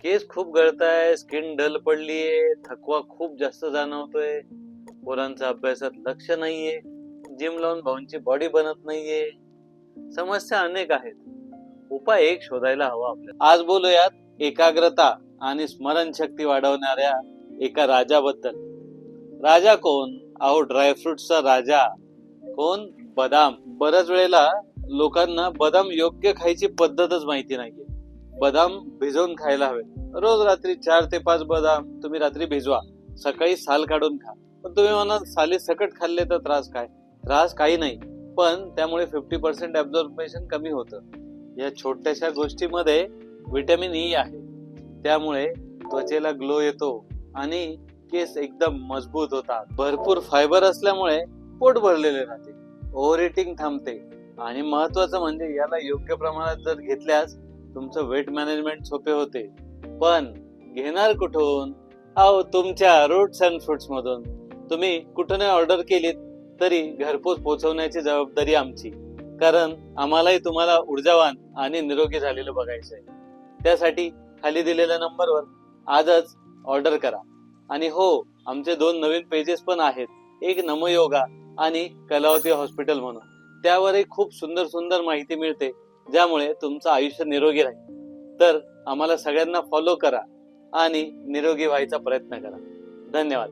केस खूप गळताय, skin dull पडलीये, थकवा खूप जास्त जाणवतोय, पोरांचा अभ्यासात लक्ष नाहीये, जिम लावून भाऊंची बॉडी बनत नाहीये. समस्या अनेक आहेत. उपाय एक शोधायला हवा आपल्याला. आज बोलूयात एकाग्रता आणि स्मरणशक्ती वाढवणाऱ्या एका राजाबद्दल. राजा कोण? अहो, ड्रायफ्रुट्सचा राजा. कोण? बदाम. बऱ्याच वेळेला लोकांना बदाम योग्य खायची पद्धतच माहिती नाहीये. बदाम भिजवून खायला हवे. रोज रात्री 4 ते 5 बदाम तुम्ही रात्री भिजवा, सकाळी साल काढून खा. पण तुम्ही म्हणाल साली सकट खाल्ले तर त्रास काय? त्रास काही नाही, पण त्यामुळे 50% ऍब्झॉर्प्शन कमी होतं. या छोट्याशा गोष्टीमध्ये व्हिटॅमिन ई आहे, त्यामुळे त्वचेला ग्लो येतो आणि केस एकदम मजबूत होतात. भरपूर फायबर असल्यामुळे पोट भरलेले राहते, ओव्हर इटिंग थांबते आणि महत्वाचं म्हणजे याला योग्य प्रमाणात जर घेतल्यास तुमचं वेट मॅनेजमेंट सोपे होते. पण घेणार कुठून? अहो, तुमच्या रूट्स अँड फ्रुट्स मधून. तुम्ही कुठूनही ऑर्डर केलीत तरी घरपोच पोहोचवण्याची जबाबदारी आमची, कारण आम्हालाही तुम्हाला ऊर्जावान आणि निरोगी झालेलं बघायचंय. त्यासाठी खाली दिलेल्या नंबरवर आजच ऑर्डर करा. आणि हो, आमचे 2 नवीन पेजेस पण आहेत, एक नमयोगा आणि कलावती हॉस्पिटल म्हणून. त्यावरही खूप सुंदर सुंदर माहिती मिळते, ज्यामुळे तुमचं आयुष्य निरोगी राहील. तर आम्हाला सगळ्यांना फॉलो करा आणि निरोगी व्हायचा प्रयत्न करा. धन्यवाद.